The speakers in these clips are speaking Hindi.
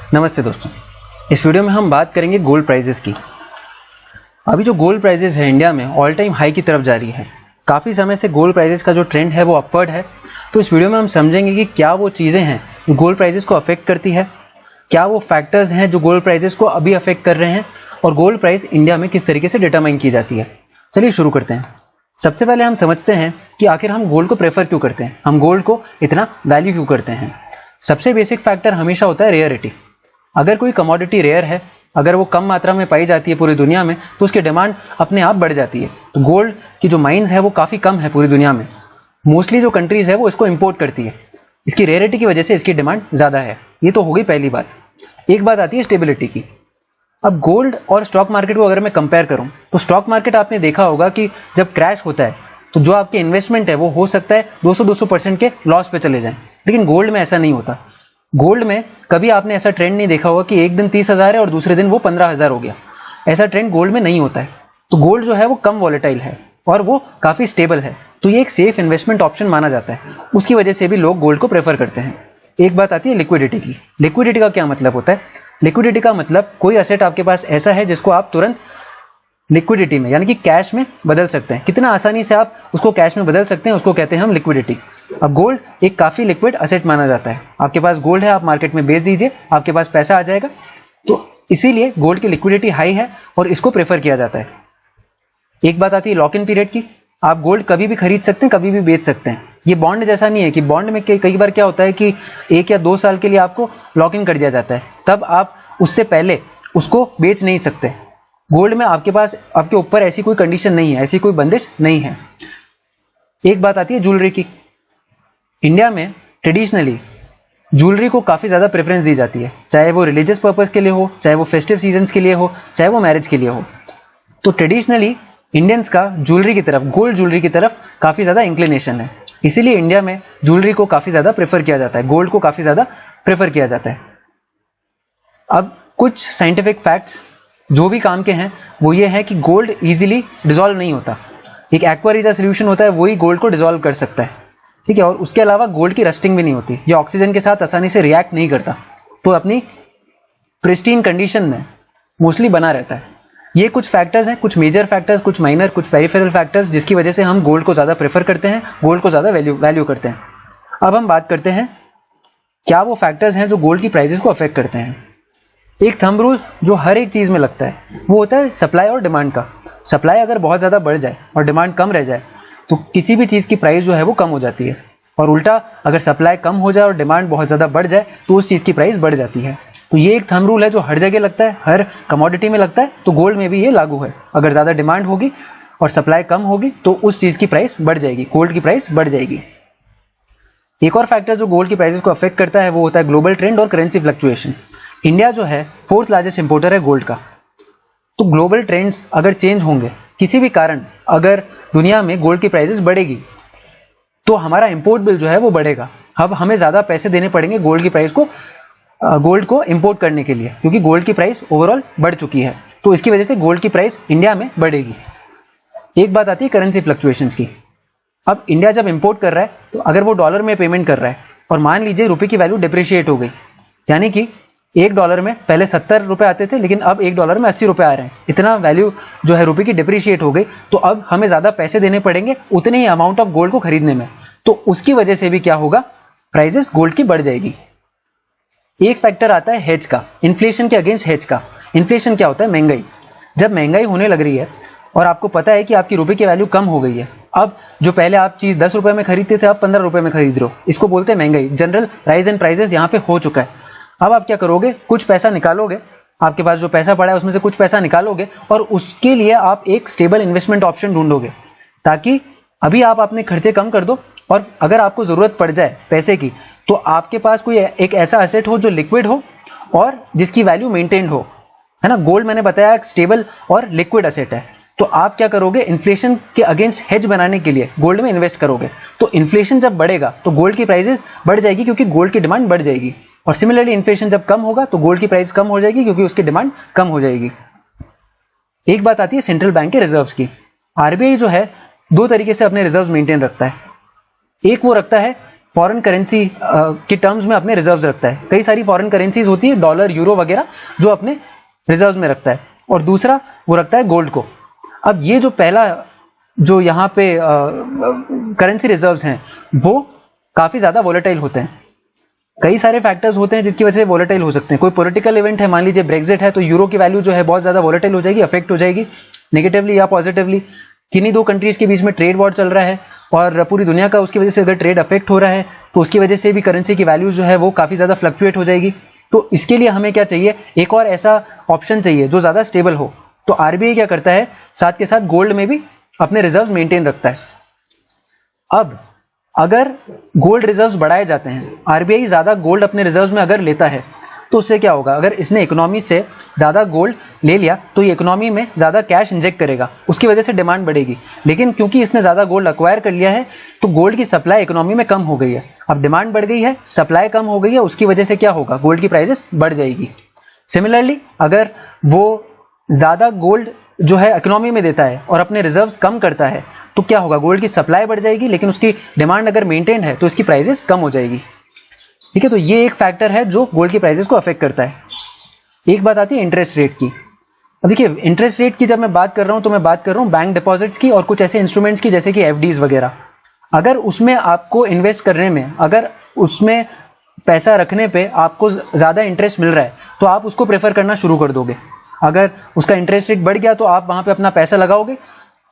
नमस्ते दोस्तों, इस वीडियो में हम बात करेंगे गोल्ड प्राइजेस की। अभी जो गोल्ड प्राइजेस है इंडिया में ऑल टाइम हाई की तरफ जा रही है। काफ़ी समय से गोल्ड प्राइजेस का जो ट्रेंड है वो अपवर्ड है। तो इस वीडियो में हम समझेंगे कि क्या वो चीज़ें हैं जो गोल्ड प्राइजेस को अफेक्ट करती है, क्या वो फैक्टर्स हैं जो गोल्ड प्राइजेस को अभी अफेक्ट कर रहे हैं और गोल्ड प्राइस इंडिया में किस तरीके से डिटरमाइन की जाती है। चलिए शुरू करते हैं। सबसे पहले हम समझते हैं कि आखिर हम गोल्ड को प्रेफर क्यों करते हैं, हम गोल्ड को इतना वैल्यू क्यों करते हैं। सबसे बेसिक फैक्टर हमेशा होता है रेयरिटी। अगर कोई कमोडिटी रेयर है, अगर वो कम मात्रा में पाई जाती है पूरी दुनिया में, तो उसकी डिमांड अपने आप बढ़ जाती है। तो गोल्ड की जो माइंस है वो काफ़ी कम है पूरी दुनिया में। मोस्टली जो कंट्रीज है वो इसको इंपोर्ट करती है। इसकी रेयरिटी की वजह से इसकी डिमांड ज़्यादा है। ये तो हो गई पहली बात। एक बात आती है स्टेबिलिटी की। अब गोल्ड और स्टॉक मार्केट को अगर मैं कंपेयर करूं तो स्टॉक मार्केट आपने देखा होगा कि जब क्रैश होता है तो जो आपके इन्वेस्टमेंट है वो हो सकता है 200-200% के लॉस पे चले जाएं, लेकिन गोल्ड में ऐसा नहीं होता। गोल्ड में कभी आपने ऐसा ट्रेंड नहीं देखा होगा कि एक दिन 30,000 है और दूसरे दिन वो 15,000 हो गया। ऐसा ट्रेंड गोल्ड में नहीं होता है। तो गोल्ड जो है वो कम वॉलेटाइल है और वो काफ़ी स्टेबल है। तो ये एक सेफ इन्वेस्टमेंट ऑप्शन माना जाता है। उसकी वजह से भी लोग गोल्ड को प्रेफर करते हैं। एक बात आती है लिक्विडिटी की। लिक्विडिटी का क्या मतलब होता है? लिक्विडिटी का मतलब कोई असेट आपके पास ऐसा है जिसको आप तुरंत लिक्विडिटी में यानी कि कैश में बदल सकते हैं। कितना आसानी से आप उसको कैश में बदल सकते हैं, उसको कहते हैं हम लिक्विडिटी। अब गोल्ड एक काफ़ी लिक्विड असेट माना जाता है। आपके पास गोल्ड है, आप मार्केट में बेच दीजिए, आपके पास पैसा आ जाएगा। तो इसीलिए गोल्ड की लिक्विडिटी हाई है और इसको प्रेफर किया जाता है। एक बात आती है लॉक इन पीरियड की। आप गोल्ड कभी भी खरीद सकते हैं, कभी भी बेच सकते हैं। ये बॉन्ड जैसा नहीं है कि बॉन्ड में कई बार क्या होता है कि 1 या 2 साल के लिए आपको लॉक इन कर दिया जाता है, तब आप उससे पहले उसको बेच नहीं सकते। गोल्ड में आपके पास आपके ऊपर ऐसी कोई कंडीशन नहीं है, ऐसी कोई बंदिश नहीं है। एक बात आती है ज्वेलरी की। इंडिया में ट्रेडिशनली ज्वेलरी को काफ़ी ज़्यादा प्रेफरेंस दी जाती है, चाहे वो रिलीजियस पर्पज़ के लिए हो, चाहे वो फेस्टिव सीजन्स के लिए हो, चाहे वो मैरिज के लिए हो। तो ट्रेडिशनली इंडियंस का ज्वेलरी की तरफ, गोल्ड ज्वेलरी की तरफ काफ़ी ज़्यादा इंक्लिनेशन है। इसीलिए इंडिया में ज्वेलरी को काफ़ी ज़्यादा प्रेफर किया जाता है, गोल्ड को काफ़ी ज़्यादा प्रेफर किया जाता है। अब कुछ साइंटिफिक फैक्ट्स जो भी काम के हैं वो ये है कि गोल्ड ईजिली डिजोल्व नहीं होता। एक एक्वा रिचा सोल्यूशन होता है, वही गोल्ड को डिजोल्व कर सकता है, ठीक है। और उसके अलावा गोल्ड की रस्टिंग भी नहीं होती, ये ऑक्सीजन के साथ आसानी से रिएक्ट नहीं करता, तो अपनी प्रिस्टीन कंडीशन में मोस्टली बना रहता है। ये कुछ फैक्टर्स हैं, कुछ मेजर फैक्टर्स, कुछ माइनर, कुछ पेरिफेरल फैक्टर्स, जिसकी वजह से हम गोल्ड को ज़्यादा प्रेफर करते हैं, गोल्ड को ज़्यादा वैल्यू करते हैं। अब हम बात करते हैं क्या वो फैक्टर्स हैं जो गोल्ड की प्राइसेस को अफेक्ट करते हैं। एक थंब रूल जो हर एक चीज़ में लगता है वो होता है सप्लाई और डिमांड का। सप्लाई अगर बहुत ज़्यादा बढ़ जाए और डिमांड कम रह जाए तो किसी भी चीज़ की प्राइस जो है वो कम हो जाती है, और उल्टा अगर सप्लाई कम हो जाए और डिमांड बहुत ज़्यादा बढ़ जाए तो उस चीज़ की प्राइस बढ़ जाती है। तो ये एक थंब रूल है जो हर जगह लगता है, हर कमोडिटी में लगता है। तो गोल्ड में भी ये लागू है। अगर ज़्यादा डिमांड होगी और सप्लाई कम होगी तो उस चीज़ की प्राइस बढ़ जाएगी, गोल्ड की प्राइस बढ़ जाएगी। एक और फैक्टर जो गोल्ड की प्राइसेस को अफेक्ट करता है वो होता है ग्लोबल ट्रेंड और करेंसी फ्लक्चुएशन। इंडिया जो है 4th लार्जेस्ट इंपोर्टर है गोल्ड का। तो ग्लोबल ट्रेंड्स अगर चेंज होंगे किसी भी कारण, अगर दुनिया में गोल्ड की प्राइसेस बढ़ेगी तो हमारा इंपोर्ट बिल जो है वो बढ़ेगा। अब हमें ज़्यादा पैसे देने पड़ेंगे गोल्ड की प्राइस को, गोल्ड को इंपोर्ट करने के लिए, क्योंकि गोल्ड की प्राइस ओवरऑल बढ़ चुकी है। तो इसकी वजह से गोल्ड की प्राइस इंडिया में बढ़ेगी। एक बात आती है करेंसी फ्लक्चुएशंस की। अब इंडिया जब इंपोर्ट कर रहा है तो अगर वो डॉलर में पेमेंट कर रहा है और मान लीजिए रुपये की वैल्यू डिप्रिशिएट हो गई, यानी कि $1 में पहले 70 रुपए आते थे लेकिन अब $1 में 80 रुपए आ रहे हैं, इतना वैल्यू जो है रुपये की डिप्रिशिएट हो गई, तो अब हमें ज़्यादा पैसे देने पड़ेंगे उतने ही अमाउंट ऑफ गोल्ड को खरीदने में। तो उसकी वजह से भी क्या होगा, प्राइसेस गोल्ड की बढ़ जाएगी। एक फैक्टर आता है हेज का, इन्फ्लेशन के अगेंस्ट हेज का। इन्फ्लेशन क्या होता है? महंगाई। जब महंगाई होने लग रही है और आपको पता है कि आपकी रुपये की वैल्यू कम हो गई है, अब जो पहले आप चीज़ 10 रुपए में खरीदते थे अब 15 रुपए में खरीद रहे हो, इसको बोलते हैं महंगाई। जनरल राइज इन प्राइसेस यहाँ पे हो चुका है। अब आप क्या करोगे, कुछ पैसा निकालोगे, आपके पास जो पैसा पड़ा है उसमें से कुछ पैसा निकालोगे और उसके लिए आप एक स्टेबल इन्वेस्टमेंट ऑप्शन ढूंढोगे, ताकि अभी आप अपने खर्चे कम कर दो और अगर आपको ज़रूरत पड़ जाए पैसे की तो आपके पास कोई एक ऐसा एसेट हो जो लिक्विड हो और जिसकी वैल्यू मेंटेन्ड हो, है ना। गोल्ड मैंने बताया एक स्टेबल और लिक्विड एसेट है। तो आप क्या करोगे, इन्फ्लेशन के अगेंस्ट हेज बनाने के लिए गोल्ड में इन्वेस्ट करोगे। तो इन्फ्लेशन जब बढ़ेगा तो गोल्ड की प्राइसेस बढ़ जाएगी क्योंकि गोल्ड की डिमांड बढ़ जाएगी, और सिमिलरली इन्फ्लेशन जब कम होगा तो गोल्ड की प्राइस कम हो जाएगी क्योंकि उसकी डिमांड कम हो जाएगी। एक बात आती है सेंट्रल बैंक के रिजर्व्स की। आरबीआई जो है 2 तरीके से अपने रिजर्व्स मेंटेन रखता है। एक वो रखता है फॉरेन करेंसी के टर्म्स में अपने रिजर्व्स रखता है। कई सारी फॉरेन करेंसीज होती है, डॉलर, यूरो वगैरह, जो अपने रिजर्व्स में रखता है। और दूसरा वो रखता है गोल्ड को। अब ये जो पहला जो यहाँ पे करेंसी रिजर्व्स हैं वो काफी ज्यादा वोलेटाइल होते हैं। कई सारे फैक्टर्स होते हैं जिसकी वजह से वोलेटाइल हो सकते हैं। कोई पॉलिटिकल इवेंट है, मान लीजिए ब्रेक्जिट है, तो यूरो की वैल्यू जो है बहुत ज्यादा वोलेटाइल हो जाएगी, अफेक्ट हो जाएगी नेगेटिवली या पॉजिटिवली। किन्हीं दो कंट्रीज के बीच में ट्रेड वॉर चल रहा है और पूरी दुनिया का उसकी वजह से अगर ट्रेड अफेक्ट हो रहा है तो उसकी वजह से भी करेंसी की वैल्यू जो है वो काफी ज्यादा फ्लक्चुएट हो जाएगी। तो इसके लिए हमें क्या चाहिए, एक और ऐसा ऑप्शन चाहिए जो ज्यादा स्टेबल हो। तो आरबीआई क्या करता है, साथ के साथ गोल्ड में भी अपने रिजर्व मेंटेन रखता है। अब अगर गोल्ड रिजर्व्स बढ़ाए जाते हैं, आरबीआई ज्यादा गोल्ड अपने रिजर्व्स में अगर लेता है तो उससे क्या होगा, अगर इसने इकोनॉमी से ज्यादा गोल्ड ले लिया तो ये इकोनॉमी में ज्यादा कैश इंजेक्ट करेगा, उसकी वजह से डिमांड बढ़ेगी। लेकिन क्योंकि इसने ज्यादा गोल्ड अक्वायर कर लिया है तो गोल्ड की सप्लाई इकोनॉमी में कम हो गई है। अब डिमांड बढ़ गई है, सप्लाई कम हो गई है, उसकी वजह से क्या होगा, गोल्ड की प्राइसेस बढ़ जाएगी। सिमिलरली अगर वो ज्यादा गोल्ड जो है इकोनॉमी में देता है और अपने रिजर्व्स कम करता है तो क्या होगा, गोल्ड की सप्लाई बढ़ जाएगी, लेकिन उसकी डिमांड अगर मेंटेन है तो इसकी प्राइसेस कम हो जाएगी। ठीक है, तो ये एक फैक्टर है जो गोल्ड की प्राइसेस को अफेक्ट करता है। एक बात आती है इंटरेस्ट रेट की। अब देखिए, इंटरेस्ट रेट की जब मैं बात कर रहा हूं तो मैं बात कर रहा हूं बैंक डिपॉजिट्स की और कुछ ऐसे इंस्ट्रूमेंट्स की जैसे कि एफडीज वगैरह। अगर उसमें आपको इन्वेस्ट करने में, अगर उसमें पैसा रखने पे आपको ज्यादा इंटरेस्ट मिल रहा है तो आप उसको प्रेफर करना शुरू कर दोगे। अगर उसका इंटरेस्ट रेट बढ़ गया तो आप वहां पे अपना पैसा लगाओगे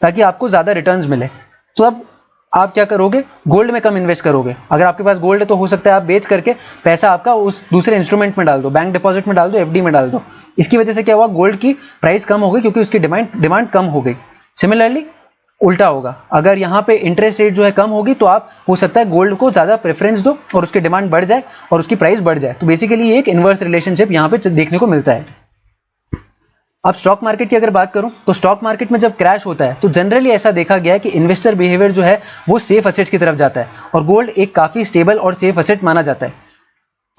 ताकि आपको ज्यादा रिटर्न्स मिले। तो अब आप क्या करोगे, गोल्ड में कम इन्वेस्ट करोगे। अगर आपके पास गोल्ड है तो हो सकता है आप बेच करके पैसा आपका उस दूसरे इंस्ट्रूमेंट में डाल दो, बैंक डिपॉजिट में डाल दो, एफडी में डाल दो। इसकी वजह से क्या हुआ, गोल्ड की प्राइस कम हो गई क्योंकि उसकी डिमांड कम हो गई। सिमिलरली उल्टा होगा, अगर यहाँ पे इंटरेस्ट रेट जो है कम होगी तो आप हो सकता है गोल्ड को ज्यादा प्रेफरेंस दो और उसकी डिमांड बढ़ जाए और उसकी प्राइस बढ़ जाए। तो बेसिकली एक इनवर्स रिलेशनशिप यहाँ पे देखने को मिलता है। अब स्टॉक मार्केट की अगर बात करूं तो स्टॉक मार्केट में जब क्रैश होता है तो जनरली ऐसा देखा गया है कि इन्वेस्टर बिहेवियर जो है वो सेफ असेट्स की तरफ जाता है और गोल्ड एक काफी स्टेबल और सेफ असेट माना जाता है।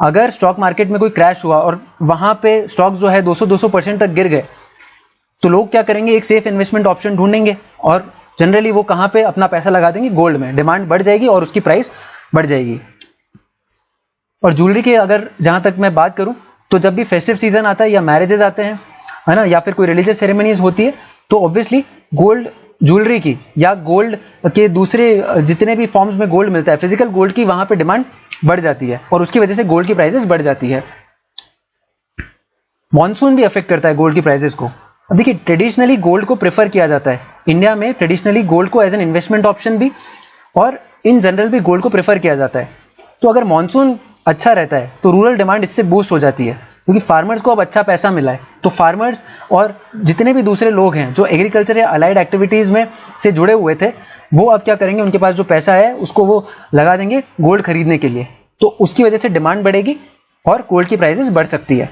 अगर स्टॉक मार्केट में कोई क्रैश हुआ और वहां पे स्टॉक जो है 200% तक गिर गए तो लोग क्या करेंगे, एक सेफ इन्वेस्टमेंट ऑप्शन ढूंढेंगे और जनरली वो कहां पे अपना पैसा लगा देंगे, गोल्ड में। डिमांड बढ़ जाएगी और उसकी प्राइस बढ़ जाएगी। और ज्वेलरी की अगर जहां तक मैं बात करूं तो जब भी फेस्टिव सीजन आता है या मैरिजेस आते हैं, है ना, या फिर कोई रिलीजियस सेरेमनीज होती है तो ऑब्वियसली गोल्ड ज्वेलरी की या गोल्ड के दूसरे जितने भी फॉर्म्स में गोल्ड मिलता है, फिजिकल गोल्ड की, वहां पे डिमांड बढ़ जाती है और उसकी वजह से गोल्ड की प्राइसेस बढ़ जाती है। मॉनसून भी अफेक्ट करता है गोल्ड की प्राइसेस को। अब देखिए, ट्रेडिशनली गोल्ड को प्रेफर किया जाता है इंडिया में, ट्रेडिशनली गोल्ड को एज एन इन्वेस्टमेंट ऑप्शन भी और इन जनरल भी गोल्ड को प्रेफर किया जाता है। तो अगर मॉनसून अच्छा रहता है तो रूरल डिमांड इससे बूस्ट हो जाती है क्योंकि फार्मर्स को अब अच्छा पैसा मिला है। तो फार्मर्स और जितने भी दूसरे लोग हैं जो एग्रीकल्चर या अलाइड एक्टिविटीज में से जुड़े हुए थे, वो अब क्या करेंगे, उनके पास जो पैसा है उसको वो लगा देंगे गोल्ड खरीदने के लिए। तो उसकी वजह से डिमांड बढ़ेगी और गोल्ड की प्राइसेस बढ़ सकती है।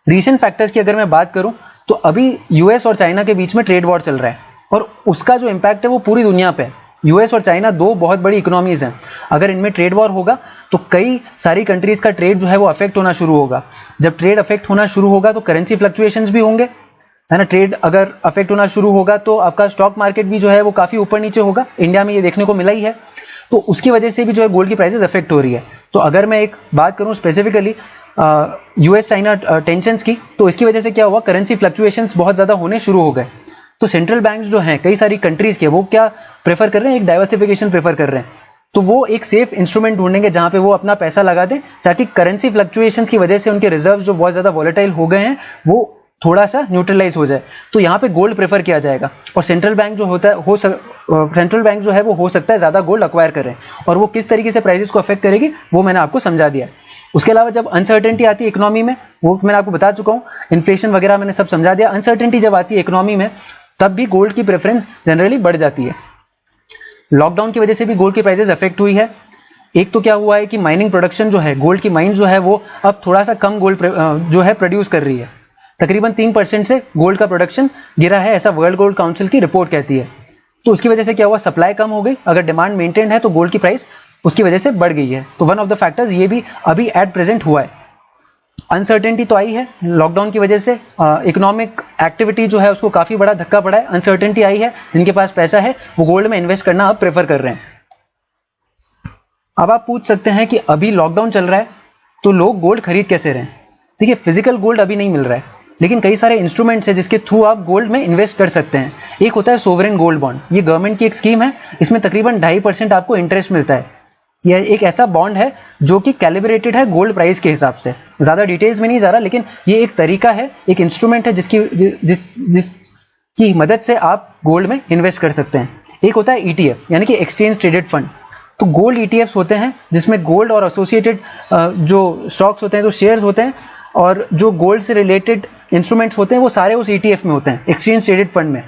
रीसेंट फैक्टर्स की अगर मैं बात करूं तो अभी यूएस और चाइना के बीच में ट्रेड वॉर चल रहा है और उसका जो इंपैक्ट है वो पूरी दुनिया पे है। यूएस और चाइना दो बहुत बड़ी इकोनॉमीज हैं। अगर इनमें ट्रेड वॉर होगा तो कई सारी कंट्रीज का ट्रेड जो है वो अफेक्ट होना शुरू होगा। जब ट्रेड अफेक्ट होना शुरू होगा तो करेंसी फ्लक्चुएशंस भी होंगे, है ना। ट्रेड अगर अफेक्ट होना शुरू होगा तो आपका स्टॉक मार्केट भी जो है वो काफी ऊपर नीचे होगा। इंडिया में ये देखने को मिला ही है। तो उसकी वजह से भी जो है गोल्ड की प्राइसेस अफेक्ट हो रही है। तो अगर मैं एक बात करूं स्पेसिफिकली यूएस चाइना टेंशंस की, तो इसकी वजह से क्या हुआ, करेंसी फ्लक्चुएशंस बहुत ज्यादा होने शुरू हो गए। तो सेंट्रल बैंक्स जो हैं कई सारी कंट्रीज के, वो क्या प्रेफर कर रहे हैं, एक डाइवर्सिफिकेशन प्रेफर कर रहे हैं। तो वो एक सेफ इंस्ट्रूमेंट ढूंढेंगे जहां पे वो अपना पैसा लगा दें ताकि करेंसी फ्लक्चुएशंस की वजह से उनके रिजर्व जो बहुत ज्यादा वॉलेटाइल हो गए हैं वो थोड़ा सा न्यूट्रलाइज हो जाए। तो यहाँ पे गोल्ड प्रेफर किया जाएगा और सेंट्रल बैंक जो होता है सेंट्रल बैंक जो है वो हो सकता है ज्यादा गोल्ड अक्वायर करें और वो किस तरीके से प्राइसेस को अफेक्ट करेगी वो मैंने आपको समझा दिया। उसके अलावा जब अनसर्टेनिटी आती है इकोनॉमी में, वो मैंने आपको बता चुका हूँ, इन्फ्लेशन वगैरह मैंने सब समझा दिया। अनसर्टेनिटी जब आती है इकोनॉमी में तब भी गोल्ड की प्रेफरेंस जनरली बढ़ जाती है। लॉकडाउन की वजह से भी गोल्ड की प्राइसेस अफेक्ट हुई है। एक तो क्या हुआ है कि माइनिंग प्रोडक्शन जो है, गोल्ड की माइन जो है वो अब थोड़ा सा कम गोल्ड जो है प्रोड्यूस कर रही है। तकरीबन 3% से गोल्ड का प्रोडक्शन गिरा है, ऐसा वर्ल्ड गोल्ड काउंसिल की रिपोर्ट कहती है। तो उसकी वजह से क्या हुआ, सप्लाई कम हो गई। अगर डिमांड मेंटेन है तो गोल्ड की प्राइस उसकी वजह से बढ़ गई है। तो वन ऑफ द फैक्टर्स ये भी अभी एट प्रेजेंट हुआ है। अनसर्टेनिटी तो आई है लॉकडाउन की वजह से, इकोनॉमिक एक्टिविटी जो है उसको काफी बड़ा धक्का पड़ा है। अनसर्टेनिटी आई है, जिनके पास पैसा है वो गोल्ड में इन्वेस्ट करना अब प्रेफर कर रहे हैं। अब आप पूछ सकते हैं कि अभी लॉकडाउन चल रहा है तो लोग गोल्ड खरीद कैसे रहे हैं। देखिए, फिजिकल गोल्ड अभी नहीं मिल रहा है, लेकिन कई सारे इंस्ट्रूमेंट्स है जिसके थ्रू आप गोल्ड में इन्वेस्ट कर सकते हैं। एक होता है सोवरेन गोल्ड बॉन्ड, ये गवर्नमेंट की एक स्कीम है, इसमें तकरीबन 2.5% आपको इंटरेस्ट मिलता है। यह एक ऐसा बॉन्ड है जो कि कैलिब्रेटेड है गोल्ड प्राइस के हिसाब से। ज्यादा डिटेल्स में नहीं जा रहा, लेकिन ये एक तरीका है, एक इंस्ट्रूमेंट है जिसकी मदद से आप गोल्ड में इन्वेस्ट कर सकते हैं। एक होता है ETF यानी कि एक्सचेंज ट्रेडेड फंड। तो गोल्ड ETFs होते हैं जिसमें गोल्ड और एसोसिएटेड जो स्टॉक्स होते हैं, जो शेयर्स होते हैं और जो गोल्ड से रिलेटेड इंस्ट्रूमेंट्स होते हैं वो सारे उस ETF में होते हैं, एक्सचेंज ट्रेडेड फंड में।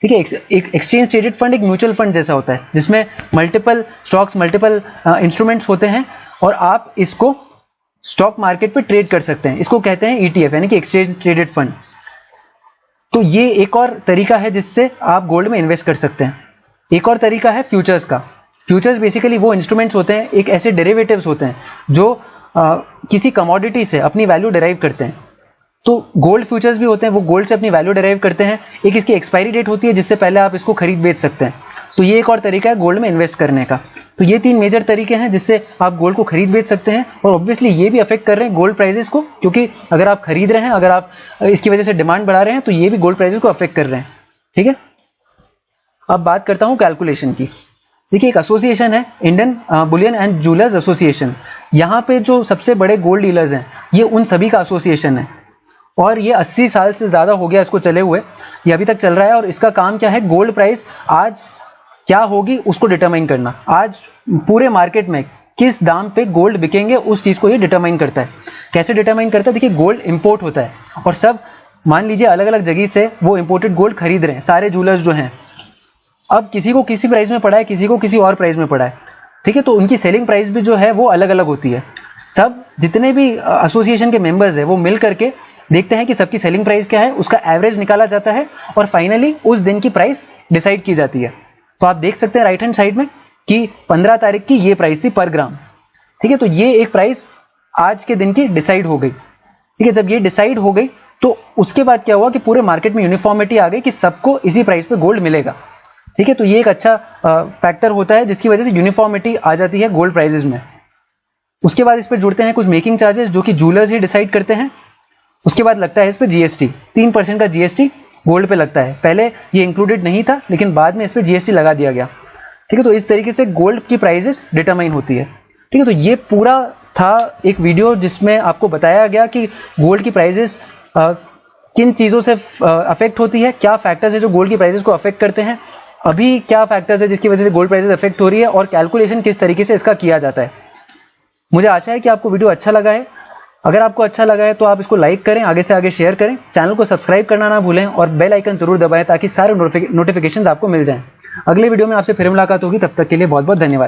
ठीक है, एक एक्सचेंज ट्रेडेड फंड एक म्यूचुअल फंड जैसा होता है जिसमें मल्टीपल स्टॉक्स, मल्टीपल इंस्ट्रूमेंट्स होते हैं और आप इसको स्टॉक मार्केट पे ट्रेड कर सकते हैं। इसको कहते हैं ETF यानी कि एक्सचेंज ट्रेडेड फंड। तो ये एक और तरीका है जिससे आप गोल्ड में इन्वेस्ट कर सकते हैं। एक और तरीका है फ्यूचर्स का। फ्यूचर्स बेसिकली वो इंस्ट्रूमेंट्स होते हैं, एक ऐसे डेरिवेटिव्स होते हैं जो किसी कमोडिटी से अपनी वैल्यू डिराइव करते हैं। तो गोल्ड फ्यूचर्स भी होते हैं, वो गोल्ड से अपनी वैल्यू डिराइव करते हैं। एक इसकी एक्सपायरी डेट होती है जिससे पहले आप इसको खरीद बेच सकते हैं। तो ये एक और तरीका है गोल्ड में इन्वेस्ट करने का। तो ये 3 मेजर तरीके हैं जिससे आप गोल्ड को खरीद बेच सकते हैं। और ऑब्वियसली ये भी अफेक्ट कर रहे हैं गोल्ड प्राइसेस को, क्योंकि अगर आप खरीद रहे हैं, अगर आप इसकी वजह से डिमांड बढ़ा रहे हैं तो ये भी गोल्ड प्राइसेस को अफेक्ट कर रहे हैं। ठीक है, अब बात करता हूं कैलकुलेशन की। देखिए, एक एसोसिएशन है Indian Boolean and jewellers association. यहाँ पे जो सबसे बड़े गोल्ड डीलर्स हैं ये उन सभी का एसोसिएशन है और ये 80 साल से ज्यादा हो गया इसको चले हुए, ये अभी तक चल रहा है। और इसका काम क्या है, गोल्ड प्राइस आज क्या होगी उसको डिटरमाइन करना। आज पूरे मार्केट में किस दाम पे गोल्ड बिकेंगे उस चीज को ये डिटरमाइन करता है। कैसे डिटरमाइन करता है, देखिए गोल्ड इंपोर्ट होता है और सब मान लीजिए अलग अलग जगह से वो इंपोर्टेड गोल्ड खरीद रहे हैं, सारे ज्वेलर्स जो हैं। अब किसी को किसी प्राइस में पड़ा है, किसी को किसी और प्राइस में पड़ा है। ठीक है, तो उनकी सेलिंग प्राइस भी जो है वो अलग अलग होती है। सब जितने भी एसोसिएशन के मेंबर्स है वो मिल करके देखते हैं कि सबकी सेलिंग प्राइस क्या है, उसका एवरेज निकाला जाता है और फाइनली उस दिन की प्राइस डिसाइड की जाती है। तो आप देख सकते हैं राइट हैंड साइड में कि 15 तारीख की ये प्राइस थी पर ग्राम। ठीक है, तो ये एक प्राइस आज के दिन की डिसाइड हो गई। ठीक है, जब ये डिसाइड हो गई तो उसके बाद क्या हुआ कि पूरे मार्केट में यूनिफॉर्मिटी आ गई कि सबको इसी प्राइस पे गोल्ड मिलेगा। ठीक है, तो ये एक अच्छा फैक्टर होता है जिसकी वजह से यूनिफॉर्मिटी आ जाती है गोल्ड प्राइसेस में। उसके बाद इस पे जुड़ते हैं कुछ मेकिंग चार्जेस जो कि ज्वेलर्स ही डिसाइड करते हैं। उसके बाद लगता है इस पे GST, 3% का GST गोल्ड पे लगता है। पहले ये इंक्लूडेड नहीं था लेकिन बाद में इस पे GST लगा दिया गया। ठीक है, तो इस तरीके से गोल्ड की प्राइसेस डिटरमाइन होती है। ठीक है, तो ये पूरा था एक वीडियो जिसमें आपको बताया गया कि गोल्ड की प्राइसेस किन चीजों से अफेक्ट होती है, क्या फैक्टर्स है जो गोल्ड की प्राइसेस को अफेक्ट करते हैं, अभी क्या फैक्टर्स है जिसकी वजह से गोल्ड प्राइसेस अफेक्ट हो रही है और कैलकुलेशन किस तरीके से इसका किया जाता है। मुझे आशा है कि आपको वीडियो अच्छा लगा है। अगर आपको अच्छा लगा है तो आप इसको लाइक करें, आगे से आगे शेयर करें, चैनल को सब्सक्राइब करना ना भूलें और बेल आइकन जरूर दबाएं ताकि सारे नोटिफिकेशन आपको मिल जाएं। अगले वीडियो में आपसे फिर मुलाकात होगी, तब तक के लिए बहुत बहुत धन्यवाद।